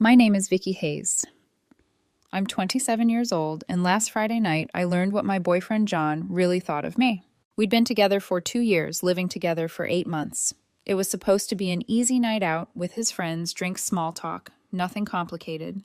My name is Vicky Hayes. I'm 27 years old, and last Friday night I learned what my boyfriend John really thought of me. We'd been together for 2 years, living together for 8 months. It was supposed to be an easy night out with his friends, drink, small talk, nothing complicated.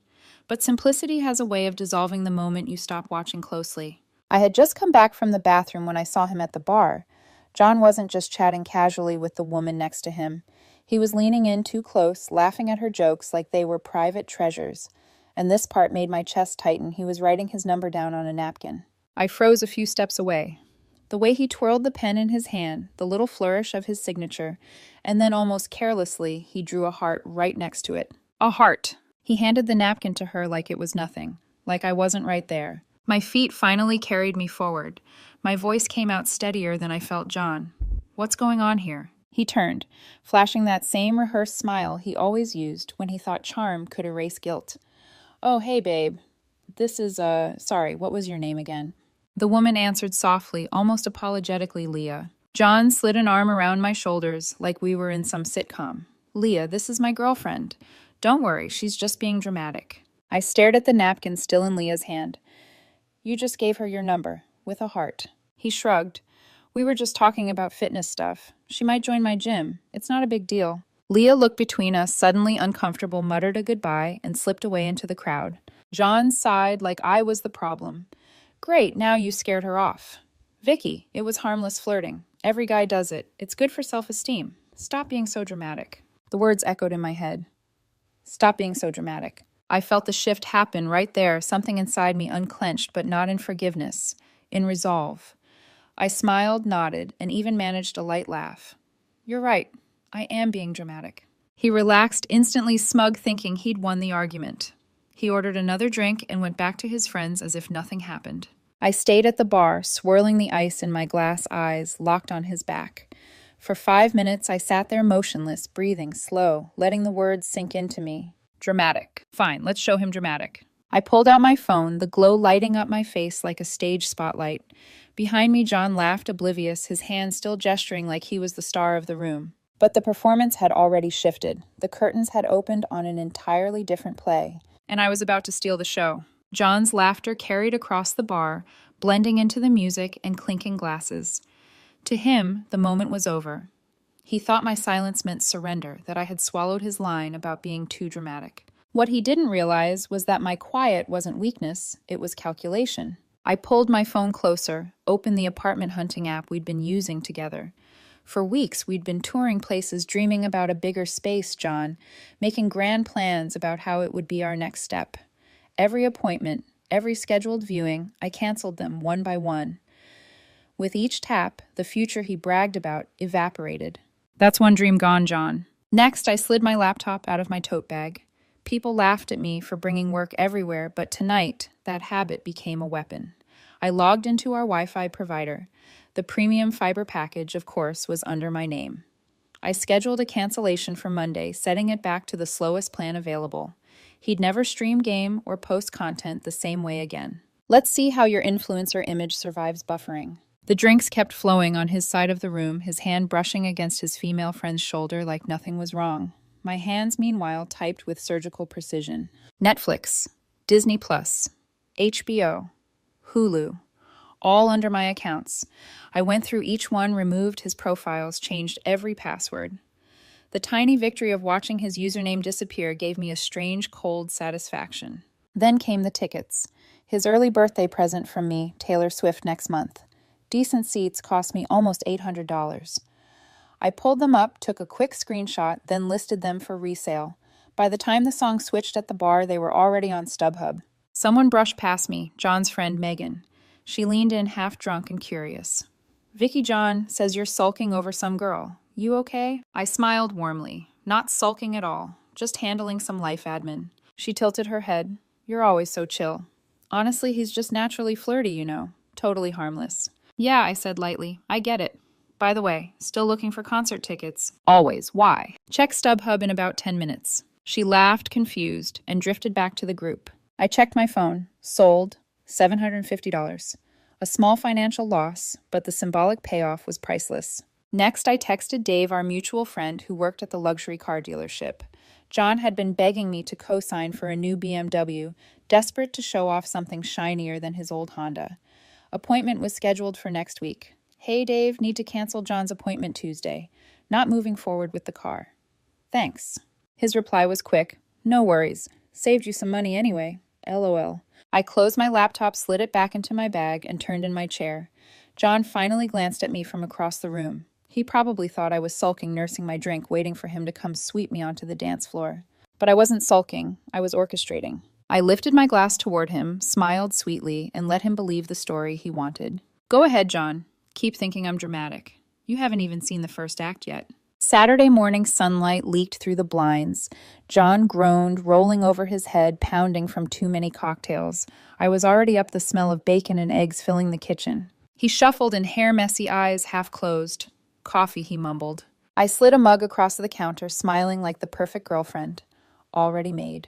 But simplicity has a way of dissolving the moment you stop watching closely. I had just come back from the bathroom when I saw him at the bar. John wasn't just chatting casually with the woman next to him. He was leaning in too close, laughing at her jokes like they were private treasures. And this part made my chest tighten. He was writing his number down on a napkin. I froze a few steps away. The way he twirled the pen in his hand, the little flourish of his signature, and then almost carelessly, he drew a heart right next to it. A heart! He handed the napkin to her like it was nothing, like I wasn't right there. My feet finally carried me forward. My voice came out steadier than I felt John. What's going on here? He turned, flashing that same rehearsed smile he always used when he thought charm could erase guilt. Oh, hey, babe. This is, sorry, what was your name again? The woman answered softly, almost apologetically, Leah. John slid an arm around my shoulders like we were in some sitcom. Leah, this is my girlfriend. Don't worry, she's just being dramatic. I stared at the napkin still in Leah's hand. You just gave her your number, with a heart. He shrugged. We were just talking about fitness stuff. She might join my gym. It's not a big deal. Leah looked between us, suddenly uncomfortable, muttered a goodbye, and slipped away into the crowd. John sighed like I was the problem. Great, now you scared her off. Vicky, it was harmless flirting. Every guy does it. It's good for self-esteem. Stop being so dramatic. The words echoed in my head. Stop being so dramatic. I felt the shift happen right there, something inside me unclenched, but not in forgiveness, in resolve. I smiled, nodded, and even managed a light laugh. You're right. I am being dramatic. He relaxed, instantly smug, thinking he'd won the argument. He ordered another drink and went back to his friends as if nothing happened. I stayed at the bar, swirling the ice in my glass eyes, locked on his back. For 5 minutes, I sat there motionless, breathing slow, letting the words sink into me. Dramatic. Fine, let's show him dramatic. I pulled out my phone, the glow lighting up my face like a stage spotlight. Behind me, John laughed, oblivious, his hand still gesturing like he was the star of the room. But the performance had already shifted. The curtains had opened on an entirely different play. And I was about to steal the show. John's laughter carried across the bar, blending into the music and clinking glasses. To him, the moment was over. He thought my silence meant surrender, that I had swallowed his line about being too dramatic. What he didn't realize was that my quiet wasn't weakness, it was calculation. I pulled my phone closer, opened the apartment hunting app we'd been using together. For weeks, we'd been touring places, dreaming about a bigger space, John, making grand plans about how it would be our next step. Every appointment, every scheduled viewing, I canceled them one by one. With each tap, the future he bragged about evaporated. That's one dream gone, John. Next, I slid my laptop out of my tote bag. People laughed at me for bringing work everywhere, but tonight, that habit became a weapon. I logged into our Wi-Fi provider. The premium fiber package, of course, was under my name. I scheduled a cancellation for Monday, setting it back to the slowest plan available. He'd never stream game or post content the same way again. Let's see how your influencer image survives buffering. The drinks kept flowing on his side of the room, his hand brushing against his female friend's shoulder like nothing was wrong. My hands, meanwhile, typed with surgical precision. Netflix, Disney+, HBO, Hulu, all under my accounts. I went through each one, removed his profiles, changed every password. The tiny victory of watching his username disappear gave me a strange, cold satisfaction. Then came the tickets. His early birthday present from me, Taylor Swift, next month. Decent seats cost me almost $800. I pulled them up, took a quick screenshot, then listed them for resale. By the time the song switched at the bar, they were already on StubHub. Someone brushed past me, John's friend Megan. She leaned in half drunk and curious. Vicky, John says you're sulking over some girl. You okay? I smiled warmly. Not sulking at all, just handling some life admin. She tilted her head. You're always so chill. Honestly, he's just naturally flirty, you know. Totally harmless. Yeah, I said lightly. I get it. By the way, still looking for concert tickets. Always. Why? Check StubHub in about 10 minutes. She laughed, confused, and drifted back to the group. I checked my phone. Sold. $750. A small financial loss, but the symbolic payoff was priceless. Next, I texted Dave, our mutual friend who worked at the luxury car dealership. John had been begging me to co-sign for a new BMW, desperate to show off something shinier than his old Honda. Appointment was scheduled for next week. Hey, Dave, need to cancel John's appointment Tuesday. Not moving forward with the car. Thanks. His reply was quick. No worries. Saved you some money anyway. LOL. I closed my laptop, slid it back into my bag, and turned in my chair. John finally glanced at me from across the room. He probably thought I was sulking, nursing my drink, waiting for him to come sweep me onto the dance floor. But I wasn't sulking. I was orchestrating. I lifted my glass toward him, smiled sweetly, and let him believe the story he wanted. Go ahead, John. Keep thinking I'm dramatic. You haven't even seen the first act yet. Saturday morning sunlight leaked through the blinds. John groaned, rolling over his head, pounding from too many cocktails. I was already up the smell of bacon and eggs filling the kitchen. He shuffled in hair-messy eyes, half closed. Coffee, he mumbled. I slid a mug across the counter, smiling like the perfect girlfriend. Already made.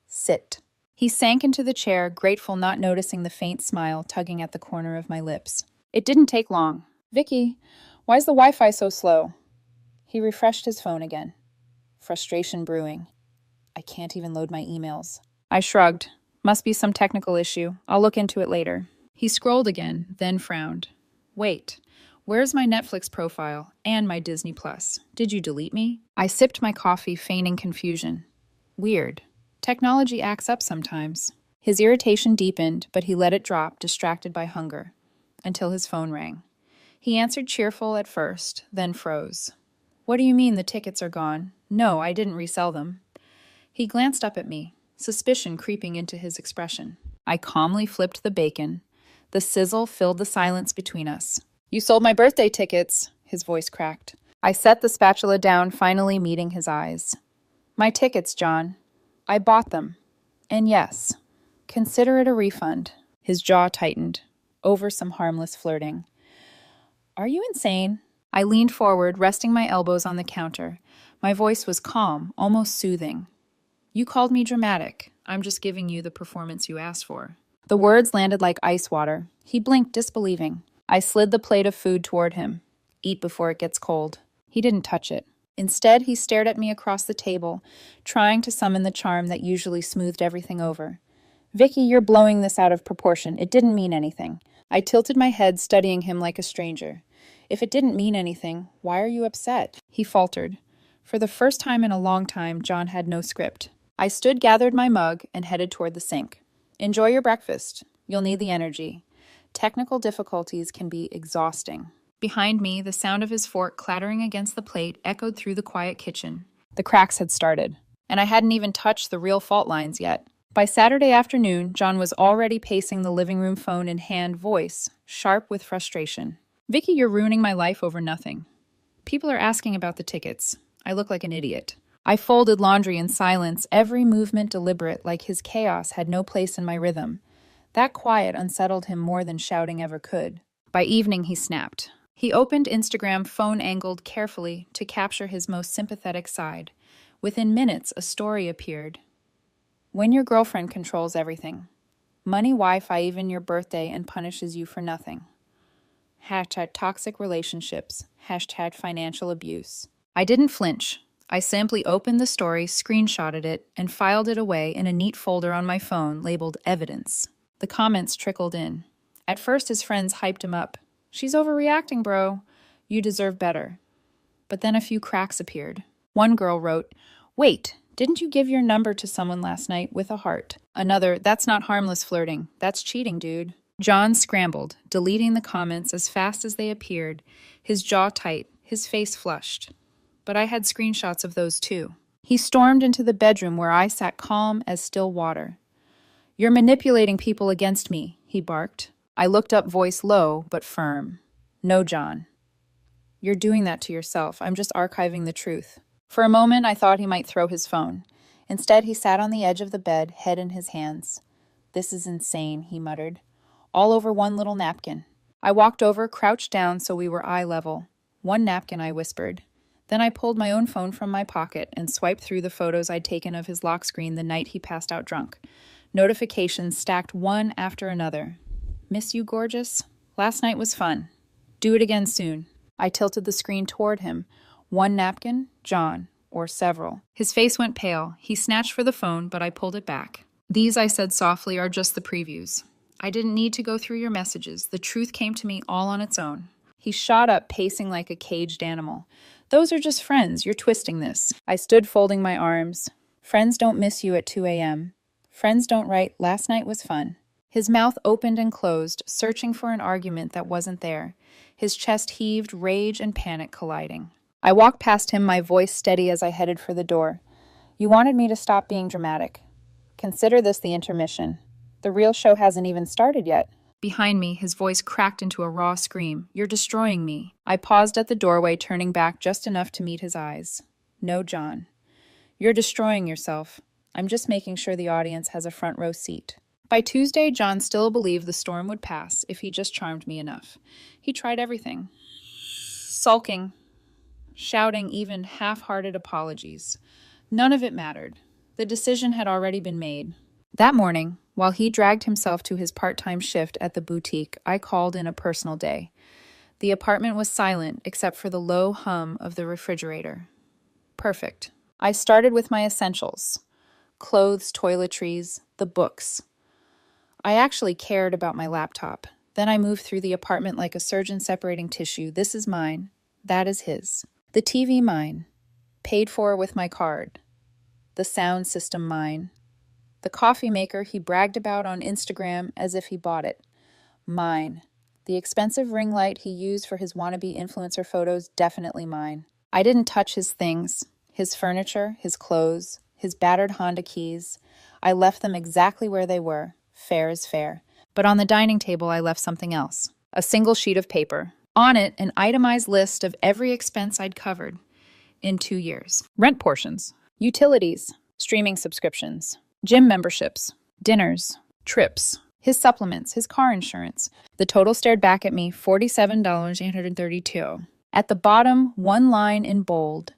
Sit. He sank into the chair, grateful not noticing the faint smile tugging at the corner of my lips. It didn't take long. Vicky, why's the Wi-Fi so slow? He refreshed his phone again. Frustration brewing. I can't even load my emails. I shrugged. Must be some technical issue. I'll look into it later. He scrolled again, then frowned. Wait, where's my Netflix profile and my Disney Plus? Did you delete me? I sipped my coffee, feigning confusion. Weird. Technology acts up sometimes. His irritation deepened, but he let it drop, distracted by hunger, until his phone rang. He answered cheerful at first, then froze. What do you mean the tickets are gone? No, I didn't resell them. He glanced up at me, suspicion creeping into his expression. I calmly flipped the bacon. The sizzle filled the silence between us. You sold my birthday tickets, his voice cracked. I set the spatula down, finally meeting his eyes. My tickets, John. I bought them. And yes, consider it a refund. His jaw tightened, over some harmless flirting. Are you insane? I leaned forward, resting my elbows on the counter. My voice was calm, almost soothing. You called me dramatic. I'm just giving you the performance you asked for. The words landed like ice water. He blinked, disbelieving. I slid the plate of food toward him. Eat before it gets cold. He didn't touch it. Instead, he stared at me across the table, trying to summon the charm that usually smoothed everything over. Vicky, you're blowing this out of proportion. It didn't mean anything. I tilted my head, studying him like a stranger. If it didn't mean anything, why are you upset? He faltered. For the first time in a long time, John had no script. I stood, gathered my mug, and headed toward the sink. Enjoy your breakfast. You'll need the energy. Technical difficulties can be exhausting. Behind me, the sound of his fork clattering against the plate echoed through the quiet kitchen. The cracks had started, and I hadn't even touched the real fault lines yet. By Saturday afternoon, John was already pacing the living room, phone in hand, voice sharp with frustration. Vicky, you're ruining my life over nothing. People are asking about the tickets. I look like an idiot. I folded laundry in silence, every movement deliberate, like his chaos had no place in my rhythm. That quiet unsettled him more than shouting ever could. By evening, he snapped. He opened Instagram, phone angled carefully to capture his most sympathetic side. Within minutes, a story appeared. When your girlfriend controls everything. Money, Wi-Fi, even your birthday, and punishes you for nothing. Hashtag toxic relationships. Hashtag financial abuse. I didn't flinch. I simply opened the story, screenshotted it, and filed it away in a neat folder on my phone labeled Evidence. The comments trickled in. At first, his friends hyped him up. She's overreacting, bro. You deserve better. But then a few cracks appeared. One girl wrote, Wait, didn't you give your number to someone last night with a heart? Another, that's not harmless flirting. That's cheating, dude. John scrambled, deleting the comments as fast as they appeared, his jaw tight, his face flushed. But I had screenshots of those too. He stormed into the bedroom where I sat calm as still water. You're manipulating people against me, he barked. I looked up, voice low but firm. No, John. You're doing that to yourself. I'm just archiving the truth. For a moment, I thought he might throw his phone. Instead, he sat on the edge of the bed, head in his hands. This is insane, he muttered. All over one little napkin. I walked over, crouched down so we were eye level. One napkin, I whispered. Then I pulled my own phone from my pocket and swiped through the photos I'd taken of his lock screen the night he passed out drunk. Notifications stacked one after another. Miss you, gorgeous? Last night was fun. Do it again soon. I tilted the screen toward him. One napkin, John. or several. His face went pale. He snatched for the phone, but I pulled it back. These, I said softly, are just the previews. I didn't need to go through your messages. The truth came to me all on its own. He shot up, pacing like a caged animal. Those are just friends. You're twisting this. I stood folding my arms. Friends don't miss you at 2 a.m. Friends don't write, last night was fun. His mouth opened and closed, searching for an argument that wasn't there. His chest heaved, rage and panic colliding. I walked past him, my voice steady as I headed for the door. You wanted me to stop being dramatic. Consider this the intermission. The real show hasn't even started yet. Behind me, his voice cracked into a raw scream. You're destroying me. I paused at the doorway, turning back just enough to meet his eyes. No, John. You're destroying yourself. I'm just making sure the audience has a front row seat. By Tuesday, John still believed the storm would pass if he just charmed me enough. He tried everything. Sulking, shouting even half-hearted apologies. None of it mattered. The decision had already been made. That morning, while he dragged himself to his part-time shift at the boutique, I called in a personal day. The apartment was silent except for the low hum of the refrigerator. Perfect. I started with my essentials. Clothes, toiletries, the books. I actually cared about my laptop. Then I moved through the apartment like a surgeon separating tissue. This is mine. That is his. The TV mine. Paid for with my card. The sound system mine. The coffee maker he bragged about on Instagram as if he bought it. Mine. The expensive ring light he used for his wannabe influencer photos, definitely mine. I didn't touch his things, his furniture, his clothes, his battered Honda keys. I left them exactly where they were. Fair is fair. But on the dining table, I left something else. A single sheet of paper. On it, an itemized list of every expense I'd covered in 2 years. Rent portions, utilities, streaming subscriptions, gym memberships, dinners, trips, his supplements, his car insurance. The total stared back at me, $47,832. At the bottom, one line in bold.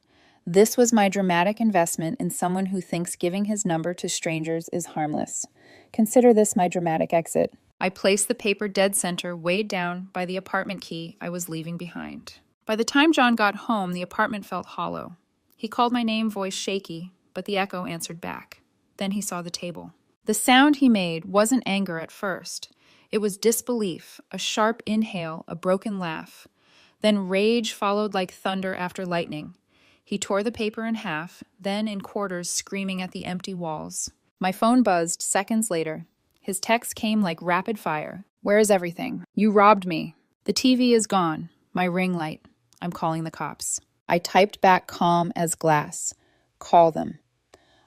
This was my dramatic investment in someone who thinks giving his number to strangers is harmless. Consider this my dramatic exit. I placed the paper dead center, weighed down by the apartment key I was leaving behind. By the time John got home, the apartment felt hollow. He called my name, voice shaky, but the echo answered back. Then he saw the table. The sound he made wasn't anger at first. It was disbelief, a sharp inhale, a broken laugh. Then rage followed like thunder after lightning. He tore the paper in half, then in quarters, screaming at the empty walls. My phone buzzed seconds later. His text came like rapid fire. Where is everything? You robbed me. The TV is gone. My ring light. I'm calling the cops. I typed back calm as glass. Call them.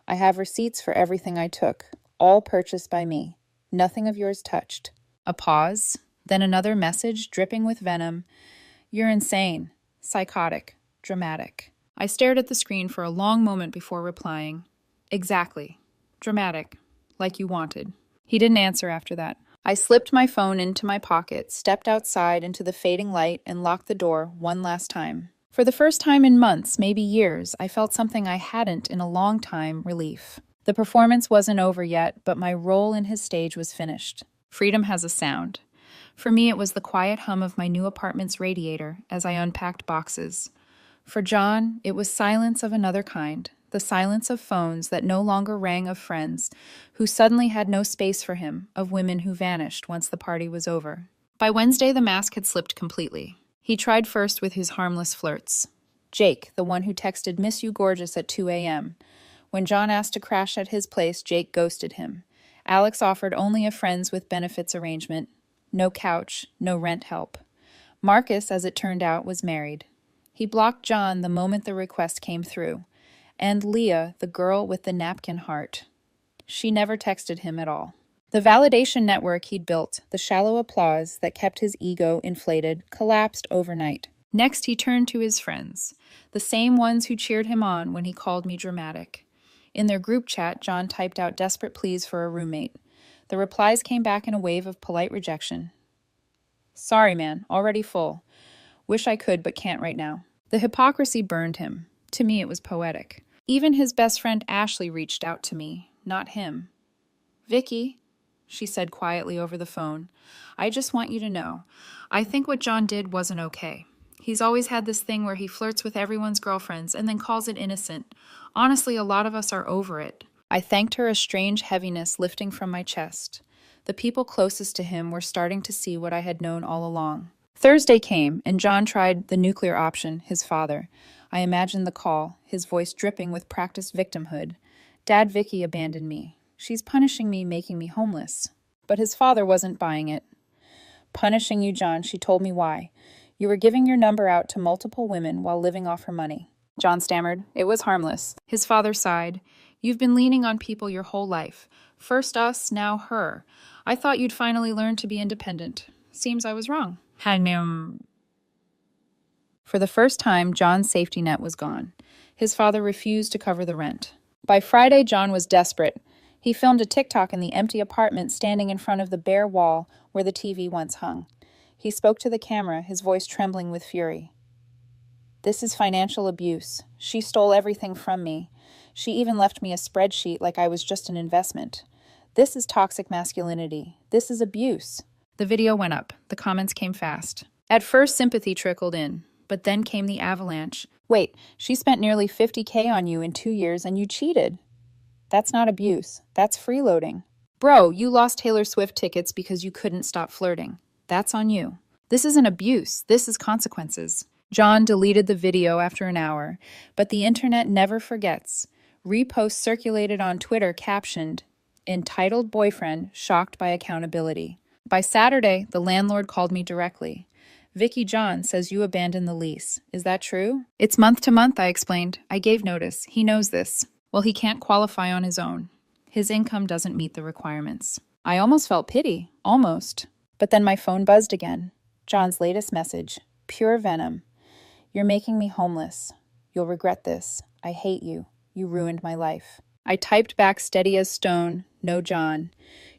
I have receipts for everything I took, all purchased by me. Nothing of yours touched. A pause, then another message dripping with venom. You're insane, psychotic, dramatic. I stared at the screen for a long moment before replying. Exactly. Dramatic. Like you wanted. He didn't answer after that. I slipped my phone into my pocket, stepped outside into the fading light, and locked the door one last time. For the first time in months, maybe years, I felt something I hadn't in a long time, relief. The performance wasn't over yet, but my role in his stage was finished. Freedom has a sound. For me, it was the quiet hum of my new apartment's radiator as I unpacked boxes. For John, it was silence of another kind, the silence of phones that no longer rang, of friends who suddenly had no space for him, of women who vanished once the party was over. By Wednesday, the mask had slipped completely. He tried first with his harmless flirts. Jake, the one who texted "Miss you gorgeous" at 2 a.m. When John asked to crash at his place, Jake ghosted him. Alex offered only a friends with benefits arrangement. No couch, no rent help. Marcus, as it turned out, was married. He blocked John the moment the request came through. And Leah, the girl with the napkin heart. She never texted him at all. The validation network he'd built, the shallow applause that kept his ego inflated, collapsed overnight. Next, he turned to his friends, the same ones who cheered him on when he called me dramatic. In their group chat, John typed out desperate pleas for a roommate. The replies came back in a wave of polite rejection. Sorry, man, already full. Wish I could, but can't right now. The hypocrisy burned him. To me, it was poetic. Even his best friend Ashley reached out to me, not him. Vicky, she said quietly over the phone, I just want you to know, I think what John did wasn't okay. He's always had this thing where he flirts with everyone's girlfriends and then calls it innocent. Honestly, a lot of us are over it. I thanked her, a strange heaviness lifting from my chest. The people closest to him were starting to see what I had known all along. Thursday came, and John tried the nuclear option, his father. I imagined the call, his voice dripping with practiced victimhood. Dad, Vicky abandoned me. She's punishing me, making me homeless. But his father wasn't buying it. Punishing you, John, she told me why. You were giving your number out to multiple women while living off her money. John stammered. It was harmless. His father sighed. You've been leaning on people your whole life. First us, now her. I thought you'd finally learn to be independent. Seems I was wrong. For the first time, John's safety net was gone. His father refused to cover the rent. By Friday, John was desperate. He filmed a TikTok in the empty apartment standing in front of the bare wall where the TV once hung. He spoke to the camera, his voice trembling with fury. This is financial abuse. She stole everything from me. She even left me a spreadsheet like I was just an investment. This is toxic masculinity. This is abuse. The video went up. The comments came fast. At first, sympathy trickled in, but then came the avalanche. Wait, she spent nearly $50K on you in 2 years and you cheated. That's not abuse. That's freeloading. Bro, you lost Taylor Swift tickets because you couldn't stop flirting. That's on you. This isn't abuse. This is consequences. John deleted the video after an hour, but the internet never forgets. Reposts circulated on Twitter captioned, "Entitled boyfriend shocked by accountability." By Saturday, the landlord called me directly. Vicky, John says you abandoned the lease. Is that true? It's month to month, I explained. I gave notice. He knows this. Well, he can't qualify on his own. His income doesn't meet the requirements. I almost felt pity. Almost. But then my phone buzzed again. John's latest message. Pure venom. You're making me homeless. You'll regret this. I hate you. You ruined my life. I typed back steady as stone. No, John.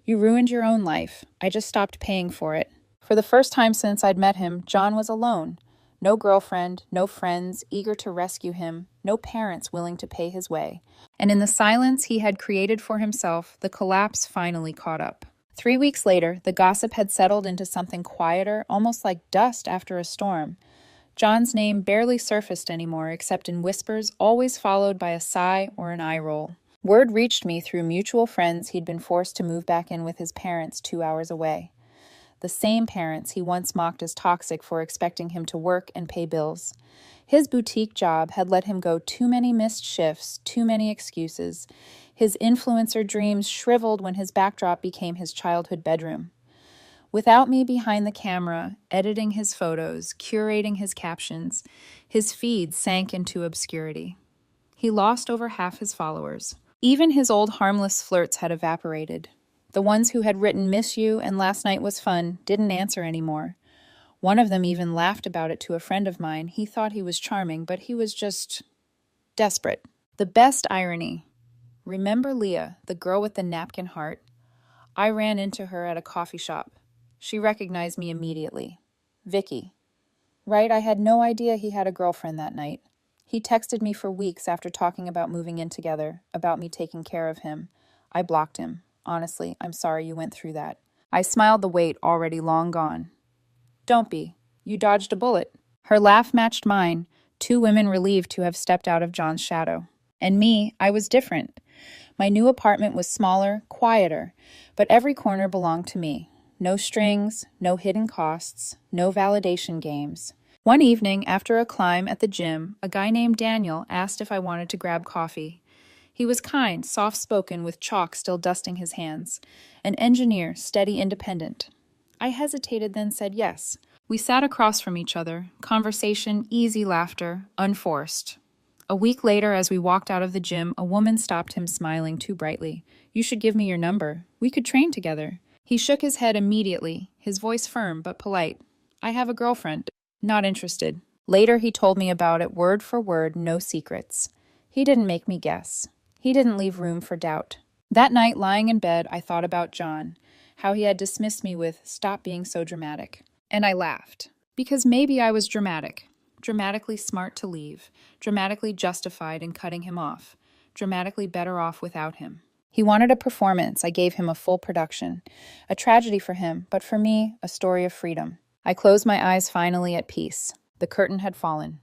You ruined your own life. I just stopped paying for it. For the first time since I'd met him, John was alone. No girlfriend, no friends eager to rescue him, no parents willing to pay his way. And in the silence he had created for himself, the collapse finally caught up. 3 weeks later, the gossip had settled into something quieter, almost like dust after a storm. John's name barely surfaced anymore, except in whispers, always followed by a sigh or an eye roll. Word reached me through mutual friends he'd been forced to move back in with his parents 2 hours away. The same parents he once mocked as toxic for expecting him to work and pay bills. His boutique job had let him go too many missed shifts, too many excuses. His influencer dreams shriveled when his backdrop became his childhood bedroom. Without me behind the camera, editing his photos, curating his captions, his feed sank into obscurity. He lost over half his followers. Even his old harmless flirts had evaporated. The ones who had written "miss you" and "last night was fun" didn't answer anymore. One of them even laughed about it to a friend of mine. He thought he was charming, but he was just desperate. The best irony. Remember Leah, the girl with the napkin heart? I ran into her at a coffee shop. She recognized me immediately. Vicky. Right, I had no idea he had a girlfriend that night. He texted me for weeks after talking about moving in together, about me taking care of him. I blocked him. Honestly, I'm sorry you went through that. I smiled, the weight already long gone. Don't be. You dodged a bullet. Her laugh matched mine, 2 women relieved to have stepped out of John's shadow. And me, I was different. My new apartment was smaller, quieter, but every corner belonged to me. No strings, no hidden costs, no validation games. One evening, after a climb at the gym, a guy named Daniel asked if I wanted to grab coffee. He was kind, soft-spoken, with chalk still dusting his hands. An engineer, steady, independent. I hesitated, then said yes. We sat across from each other. Conversation, easy laughter, unforced. A week later, as we walked out of the gym, a woman stopped him, smiling too brightly. You should give me your number. We could train together. He shook his head immediately, his voice firm but polite. I have a girlfriend. Not interested. Later, he told me about it word for word, no secrets. He didn't make me guess. He didn't leave room for doubt. That night, lying in bed, I thought about John, how he had dismissed me with, "Stop being so dramatic." And I laughed. Because maybe I was dramatic. Dramatically smart to leave. Dramatically justified in cutting him off. Dramatically better off without him. He wanted a performance. I gave him a full production. A tragedy for him, but for me, a story of freedom. I closed my eyes finally at peace. The curtain had fallen.